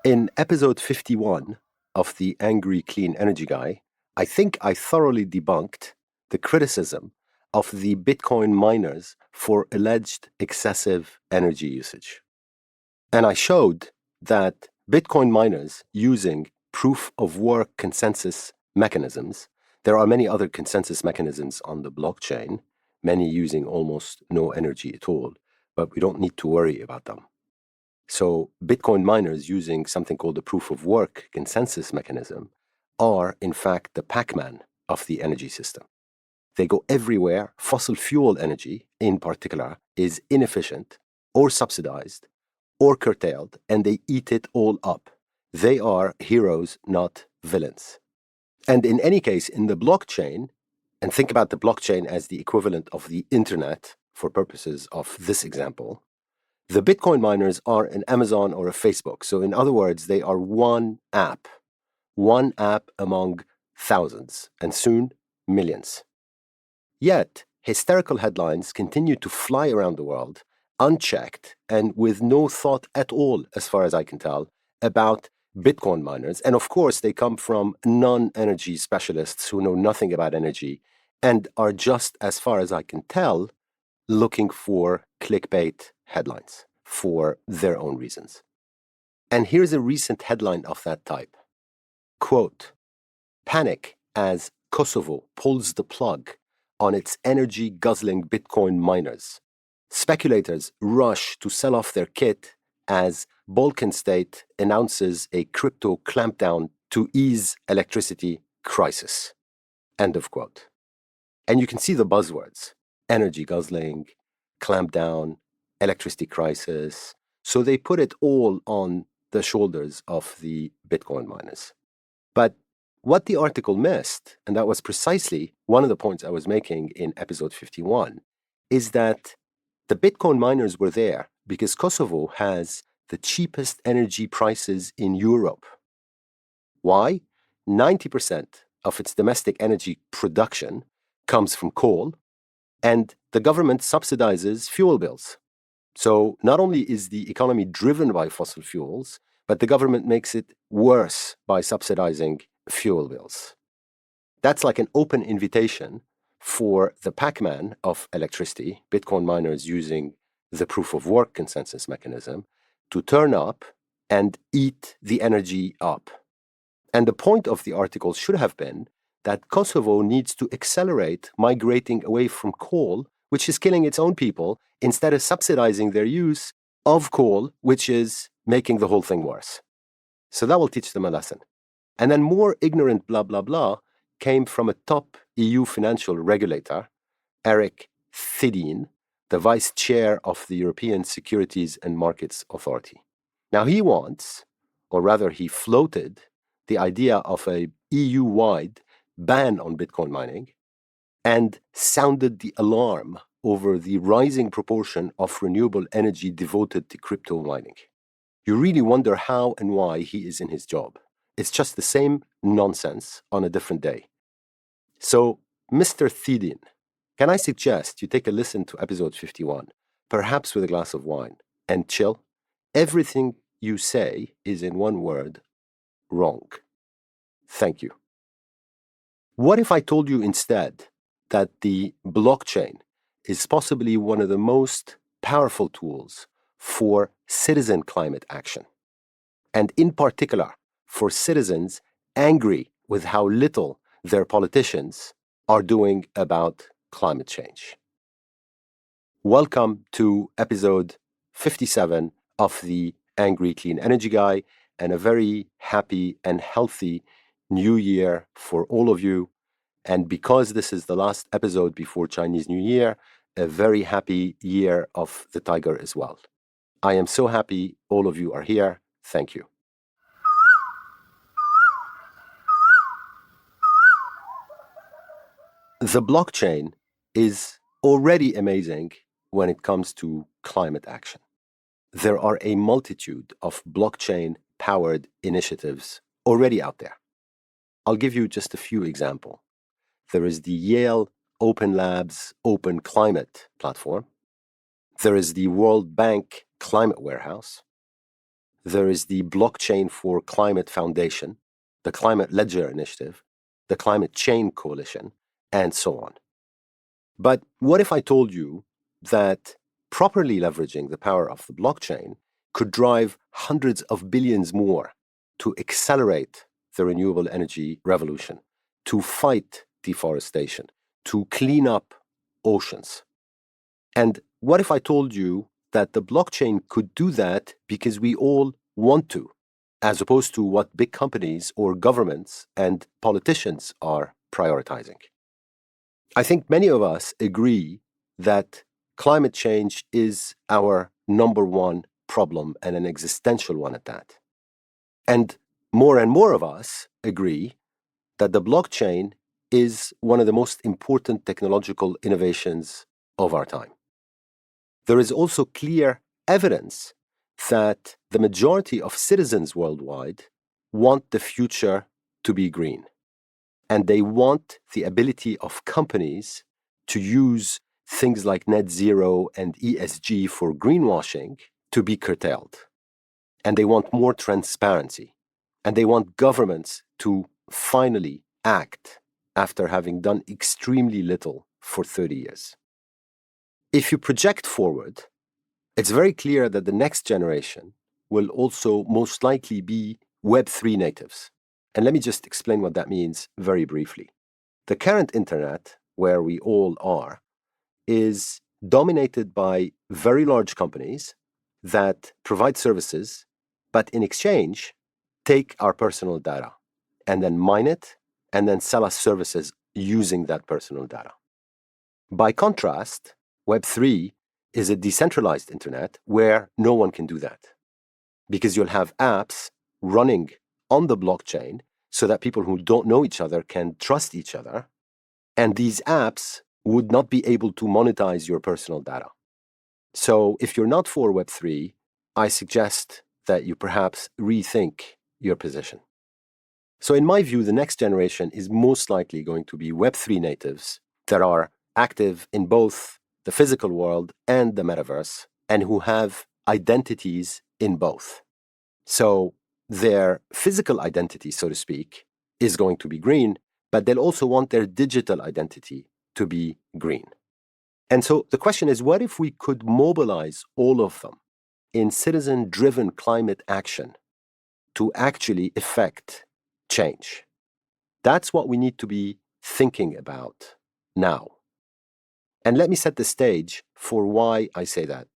In episode 51 of The Angry Clean Energy Guy, I think I thoroughly debunked the criticism of the Bitcoin miners for alleged excessive energy usage. And I showed that Bitcoin miners using proof of work consensus mechanisms, there are many other consensus mechanisms on the blockchain, many using almost no energy at all, but we don't need to worry about them. So Bitcoin miners using something called the proof of work consensus mechanism are, in fact, the Pac-Man of the energy system. They go everywhere. Fossil fuel energy, in particular, is inefficient or subsidized or curtailed, and they eat it all up. They are heroes, not villains. And in any case, in the blockchain, and think about the blockchain as the equivalent of the internet for purposes of this example, the Bitcoin miners are an Amazon or a Facebook. So in other words, they are one app among thousands, and soon millions. Yet, hysterical headlines continue to fly around the world, unchecked and with no thought at all, as far as I can tell, about Bitcoin miners. And of course, they come from non-energy specialists who know nothing about energy and are just, as far as I can tell, looking for clickbait headlines for their own reasons. And here's a recent headline of that type. Quote, "Panic as Kosovo pulls the plug on its energy-guzzling Bitcoin miners. Speculators rush to sell off their kit as Balkan state announces a crypto clampdown to ease electricity crisis." End of quote. And you can see the buzzwords: energy guzzling, clampdown, electricity crisis. So they put it all on the shoulders of the Bitcoin miners. But what the article missed, and that was precisely one of the points I was making in episode 51, is that the Bitcoin miners were there because Kosovo has the cheapest energy prices in Europe. Why? 90% of its domestic energy production comes from coal, and the government subsidizes fuel bills. So not only is the economy driven by fossil fuels, but the government makes it worse by subsidizing fuel bills. That's like an open invitation for the Pac-Man of electricity, Bitcoin miners using the proof of work consensus mechanism, to turn up and eat the energy up. And the point of the article should have been that Kosovo needs to accelerate migrating away from coal, which is killing its own people, instead of subsidizing their use of coal, which is making the whole thing worse. So that will teach them a lesson. And then more ignorant blah, blah, blah came from a top EU financial regulator, Eric Thedin, the vice chair of the European Securities and Markets Authority. Now he wants, or rather he floated, the idea of a EU-wide ban on Bitcoin mining and sounded the alarm over the rising proportion of renewable energy devoted to crypto mining. You really wonder how and why he is in his job. It's just the same nonsense on a different day. So, Mr. Thedin, can I suggest you take a listen to episode 51, perhaps with a glass of wine, and chill? Everything you say is, in one word, wrong. Thank you. What if I told you instead that the blockchain is possibly one of the most powerful tools for citizen climate action, and in particular for citizens angry with how little their politicians are doing about climate change? Welcome to episode 57 of the Angry Clean Energy Guy, and a very happy and healthy new year for all of you. And because this is the last episode before Chinese New Year, a very happy year of the tiger as well. I am so happy all of you are here. Thank you. The blockchain is already amazing when it comes to climate action. There are a multitude of blockchain-powered initiatives already out there. I'll give you just a few examples. There is the Yale Open Labs Open Climate platform. There is the World Bank Climate Warehouse. there is the Blockchain for Climate Foundation, the Climate Ledger Initiative, the Climate Chain Coalition, and so on. But what if I told you that properly leveraging the power of the blockchain could drive hundreds of billions more to accelerate the renewable energy revolution, to fight deforestation, to clean up oceans? And what if I told you that the blockchain could do that because we all want to, as opposed to what big companies or governments and politicians are prioritizing? I think many of us agree that climate change is our number one problem, and an existential one at that. And more of us agree that the blockchain is one of the most important technological innovations of our time. There is also clear evidence that the majority of citizens worldwide want the future to be green. And they want the ability of companies to use things like net zero and ESG for greenwashing to be curtailed. And they want more transparency. And they want governments to finally act after having done extremely little for 30 years. If you project forward, it's very clear that the next generation will also most likely be Web3 natives. And let me just explain what that means very briefly. The current internet, where we all are, is dominated by very large companies that provide services, but in exchange, take our personal data and then mine it and then sell us services using that personal data. By contrast, Web3 is a decentralized internet where no one can do that, because you'll have apps running on the blockchain so that people who don't know each other can trust each other, and these apps would not be able to monetize your personal data. So if you're not for Web3, I suggest that you perhaps rethink your position. So in my view, the next generation is most likely going to be Web3 natives that are active in both the physical world and the metaverse, and who have identities in both. So their physical identity, so to speak, is going to be green, but they'll also want their digital identity to be green. And so the question is, what if we could mobilize all of them in citizen-driven climate action to actually effect change? That's what we need to be thinking about now. And let me set the stage for why I say that.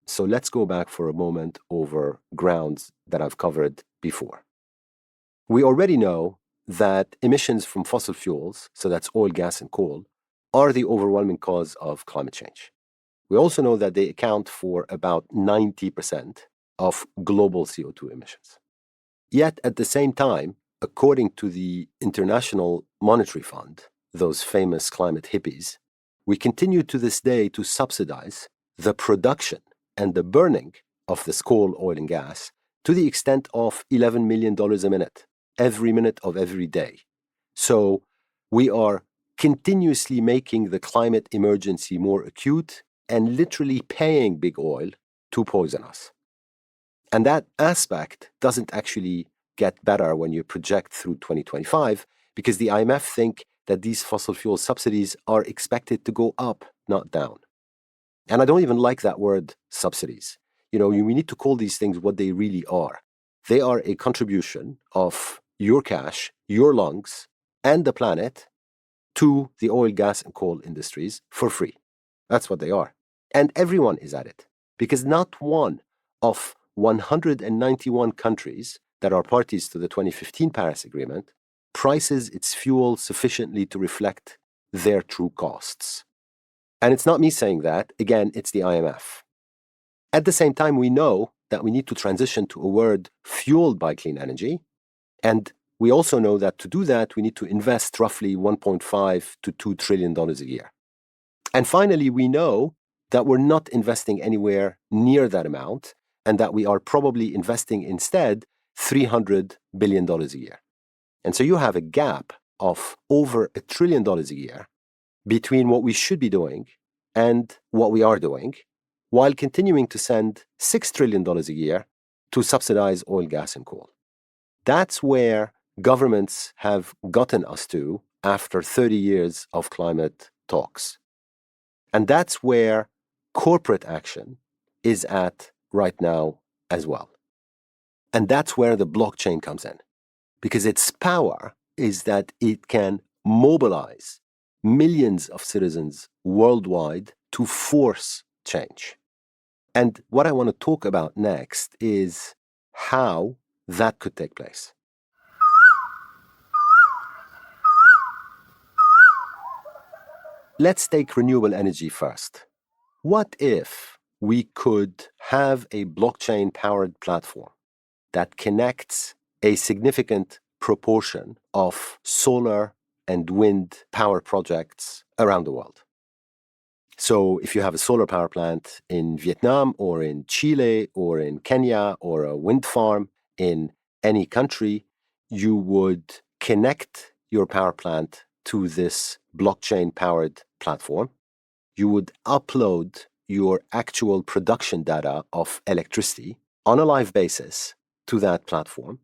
So let's go back for a moment over grounds that I've covered before. We already know that emissions from fossil fuels, so that's oil, gas, and coal, are the overwhelming cause of climate change. We also know that they account for about 90% of global CO2 emissions. Yet at the same time, according to the International Monetary Fund, those famous climate hippies, we continue to this day to subsidize the production and the burning of this coal, oil, and gas to the extent of $11 million a minute, every minute of every day. So we are continuously making the climate emergency more acute and literally paying big oil to poison us. And that aspect doesn't actually get better when you project through 2025, because the IMF think that these fossil fuel subsidies are expected to go up, not down. And I don't even like that word subsidies. We need to call these things what they really are. They are a contribution of your cash, your lungs, and the planet to the oil, gas, and coal industries for free. That's what they are. And everyone is at it, because not one of 191 countries that are parties to the 2015 Paris Agreement prices its fuel sufficiently to reflect their true costs. And it's not me saying that. Again, it's the IMF. At the same time, we know that we need to transition to a world fueled by clean energy. And we also know that to do that, we need to invest roughly $1.5 to $2 trillion a year. And finally, we know that we're not investing anywhere near that amount, and that we are probably investing instead $300 billion a year. And so you have a gap of over $1 trillion a year between what we should be doing and what we are doing, while continuing to send $6 trillion a year to subsidize oil, gas, and coal. That's where governments have gotten us to after 30 years of climate talks. And that's where corporate action is at right now as well. And that's where the blockchain comes in, because its power is that it can mobilize millions of citizens worldwide to force change. And what I want to talk about next is how that could take place. Let's take renewable energy first. What if we could have a blockchain-powered platform that connects a significant proportion of solar and wind power projects around the world? So if you have a solar power plant in Vietnam or in Chile or in Kenya or a wind farm in any country, you would connect your power plant to this blockchain-powered platform. You would upload your actual production data of electricity on a live basis to that platform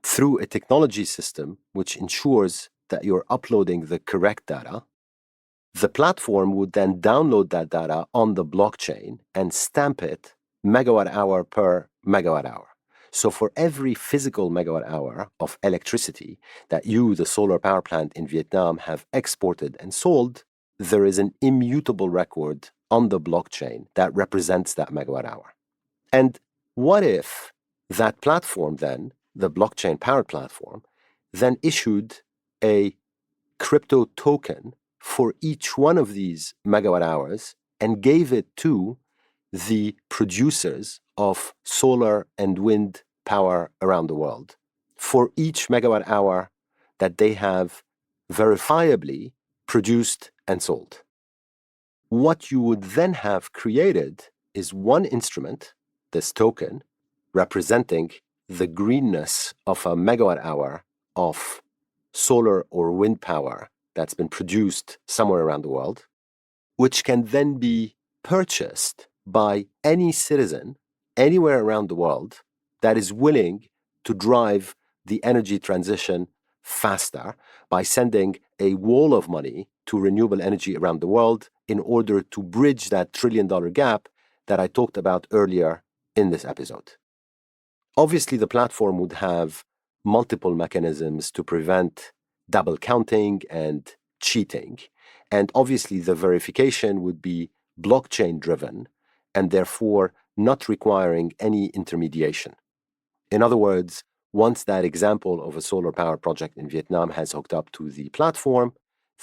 through a technology system which ensures that you're uploading the correct data. The platform would then download that data on the blockchain and stamp it megawatt hour per megawatt hour. So for every physical megawatt hour of electricity that you, the solar power plant in Vietnam, have exported and sold, there is an immutable record on the blockchain that represents that megawatt hour. And what if that platform then, the blockchain powered platform, then issued a crypto token for each one of these megawatt hours and gave it to the producers of solar and wind power around the world for each megawatt hour that they have verifiably produced and sold? What you would then have created is one instrument, this token, representing the greenness of a megawatt hour of solar or wind power that's been produced somewhere around the world, which can then be purchased by any citizen anywhere around the world that is willing to drive the energy transition faster by sending a wall of money to renewable energy around the world in order to bridge that trillion-dollar gap that I talked about earlier in this episode. Obviously, the platform would have multiple mechanisms to prevent double counting and cheating. And obviously, the verification would be blockchain driven and therefore not requiring any intermediation. In other words, once that example of a solar power project in Vietnam has hooked up to the platform,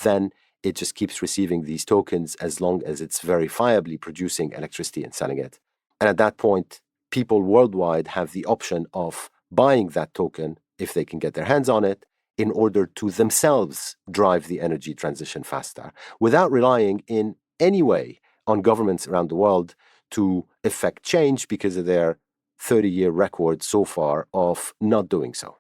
then it just keeps receiving these tokens as long as it's verifiably producing electricity and selling it. And at that point, people worldwide have the option of buying that token if they can get their hands on it in order to themselves drive the energy transition faster without relying in any way on governments around the world to effect change because of their 30-year record so far of not doing so.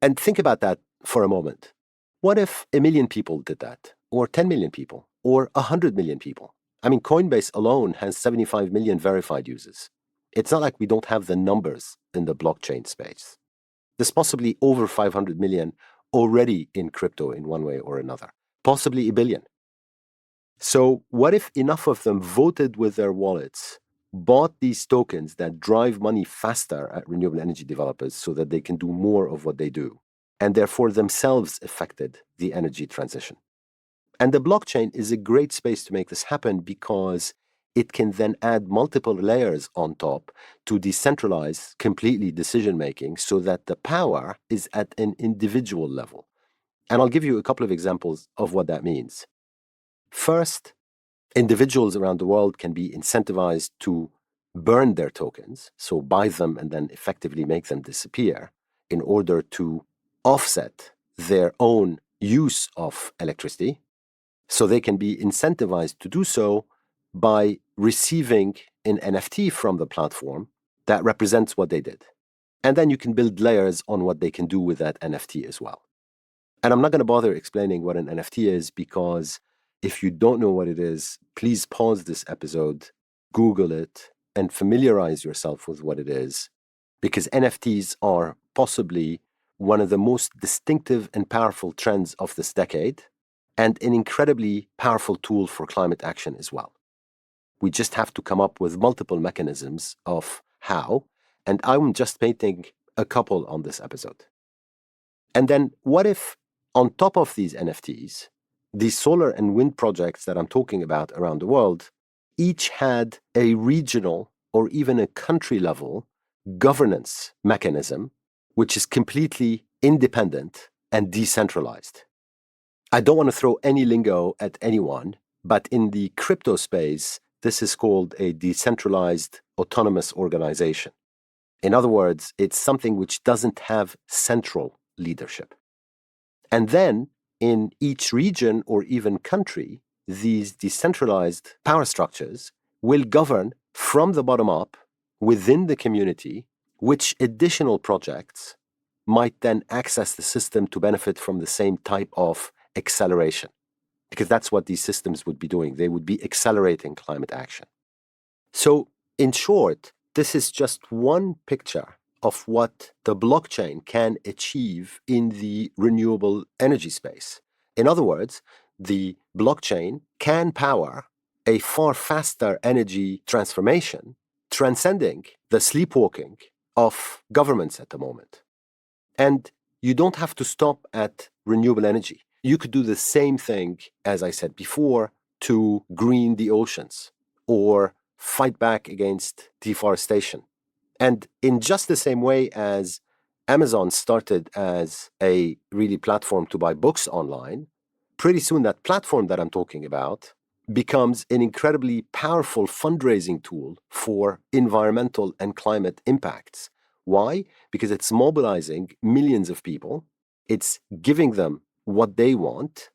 And think about that for a moment. What if 1 million people did that, or 10 million people, or 100 million people? I mean, Coinbase alone has 75 million verified users. It's not like we don't have the numbers in the blockchain space. There's possibly over 500 million already in crypto in one way or another, possibly 1 billion. So what if enough of them voted with their wallets, bought these tokens that drive money faster at renewable energy developers so that they can do more of what they do, and therefore themselves affected the energy transition? And the blockchain is a great space to make this happen because it can then add multiple layers on top to decentralize completely decision-making so that the power is at an individual level. And I'll give you a couple of examples of what that means. First, individuals around the world can be incentivized to burn their tokens, so buy them and then effectively make them disappear in order to offset their own use of electricity. So they can be incentivized to do so by receiving an NFT from the platform that represents what they did. And then you can build layers on what they can do with that NFT as well. And I'm not going to bother explaining what an NFT is because if you don't know what it is, please pause this episode, Google it, and familiarize yourself with what it is, because NFTs are possibly one of the most distinctive and powerful trends of this decade, and an incredibly powerful tool for climate action as well. We just have to come up with multiple mechanisms of how, and I'm just painting a couple on this episode. And then what if, on top of these NFTs, these solar and wind projects that I'm talking about around the world, each had a regional or even a country level governance mechanism, which is completely independent and decentralized. I don't want to throw any lingo at anyone, but in the crypto space, this is called a decentralized autonomous organization. In other words, it's something which doesn't have central leadership. And then in each region or even country, these decentralized power structures will govern from the bottom up within the community which additional projects might then access the system to benefit from the same type of acceleration. Because that's what these systems would be doing. They would be accelerating climate action. So, in short, this is just one picture of what the blockchain can achieve in the renewable energy space. In other words, the blockchain can power a far faster energy transformation, transcending the sleepwalking of governments at the moment. And you don't have to stop at renewable energy. You could do the same thing, as I said before, to green the oceans or fight back against deforestation. And in just the same way as Amazon started as a really platform to buy books online, pretty soon that platform that I'm talking about becomes an incredibly powerful fundraising tool for environmental and climate impacts. Why? Because it's mobilizing millions of people, it's giving them what they want,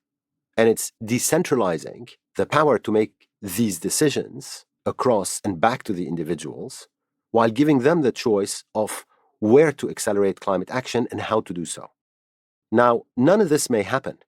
and it's decentralizing the power to make these decisions across and back to the individuals, while giving them the choice of where to accelerate climate action and how to do so. Now, none of this may happen,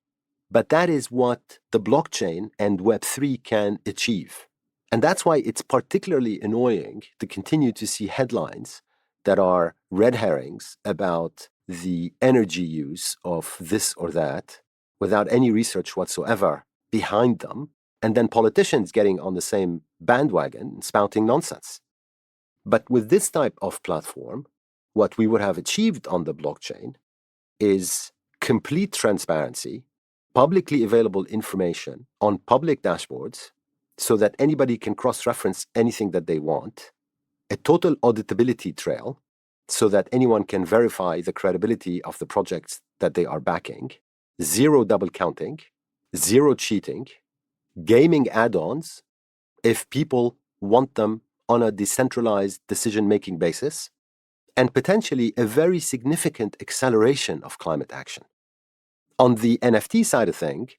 but that is what the blockchain and Web3 can achieve. And that's why it's particularly annoying to continue to see headlines that are red herrings about the energy use of this or that without any research whatsoever behind them, and then politicians getting on the same bandwagon and spouting nonsense. But with this type of platform, what we would have achieved on the blockchain is complete transparency, publicly available information on public dashboards so that anybody can cross-reference anything that they want, a total auditability trail so that anyone can verify the credibility of the projects that they are backing, zero double counting, zero cheating, gaming add-ons if people want them on a decentralized decision-making basis, and potentially a very significant acceleration of climate action. On the NFT side of things,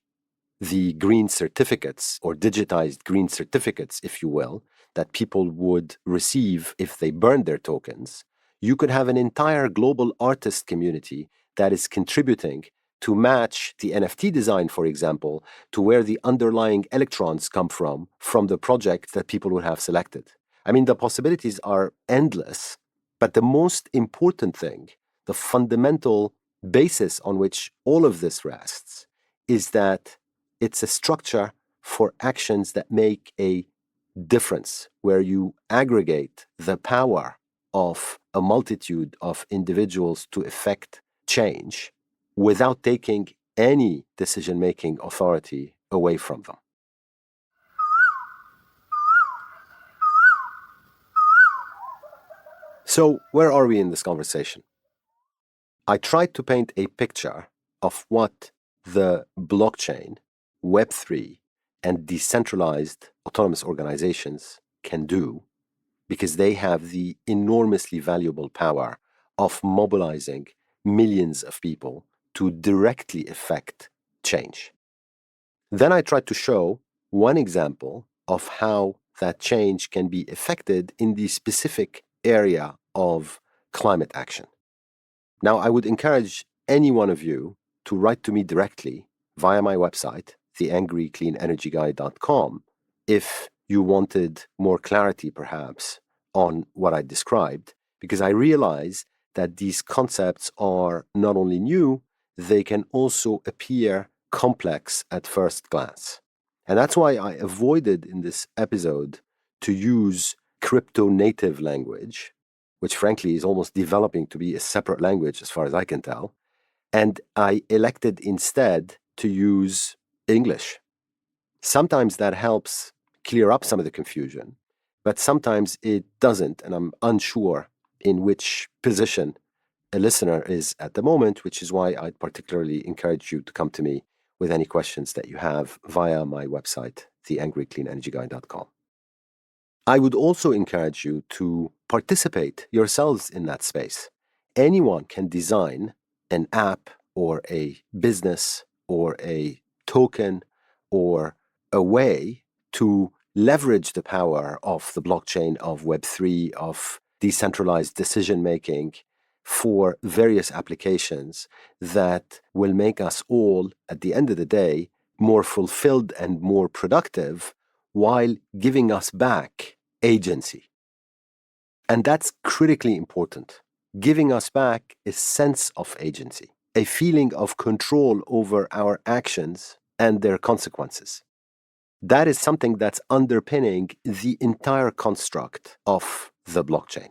the green certificates or digitized green certificates, if you will, that people would receive if they burned their tokens, you could have an entire global artist community that is contributing to match the NFT design, for example, to where the underlying electrons come from the project that people would have selected. I mean, the possibilities are endless, but the most important thing, the fundamental basis on which all of this rests, is that it's a structure for actions that make a difference, where you aggregate the power of a multitude of individuals to effect change without taking any decision-making authority away from them. So, where are we in this conversation? I tried to paint a picture of what the blockchain, Web3, and decentralized autonomous organizations can do, because they have the enormously valuable power of mobilizing millions of people to directly effect change. Then I tried to show one example of how that change can be effected in the specific area of climate action. Now, I would encourage any one of you to write to me directly via my website, theangrycleanenergyguy.com, if you wanted more clarity, perhaps, on what I described, because I realize that these concepts are not only new, they can also appear complex at first glance. And that's why I avoided in this episode to use crypto native language, which frankly is almost developing to be a separate language as far as I can tell. And I elected instead to use English. Sometimes that helps clear up some of the confusion, but sometimes it doesn't. And I'm unsure in which position a listener is at the moment, which is why I'd particularly encourage you to come to me with any questions that you have via my website, theangrycleanenergyguy.com. I would also encourage you to participate yourselves in that space. Anyone can design an app or a business or a token or a way to leverage the power of the blockchain, of Web3, of decentralized decision making for various applications that will make us all, at the end of the day, more fulfilled and more productive while giving us back agency. And that's critically important. Giving us back a sense of agency, a feeling of control over our actions and their consequences. That is something that's underpinning the entire construct of the blockchain.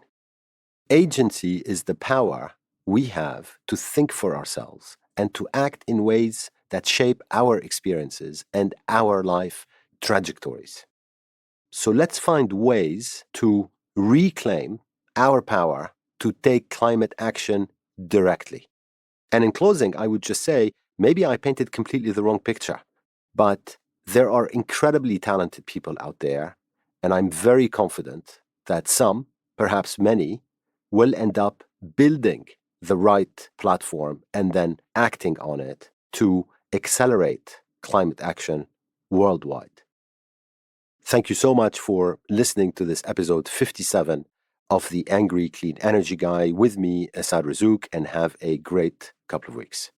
Agency is the power we have to think for ourselves and to act in ways that shape our experiences and our life trajectories. So let's find ways to reclaim our power to take climate action directly. And in closing, I would just say, maybe I painted completely the wrong picture, but there are incredibly talented people out there, and I'm very confident that some, perhaps many, will end up building the right platform and then acting on it to accelerate climate action worldwide. Thank you so much for listening to this episode 57 of The Angry Clean Energy Guy with me, Asad Razouk, and have a great couple of weeks.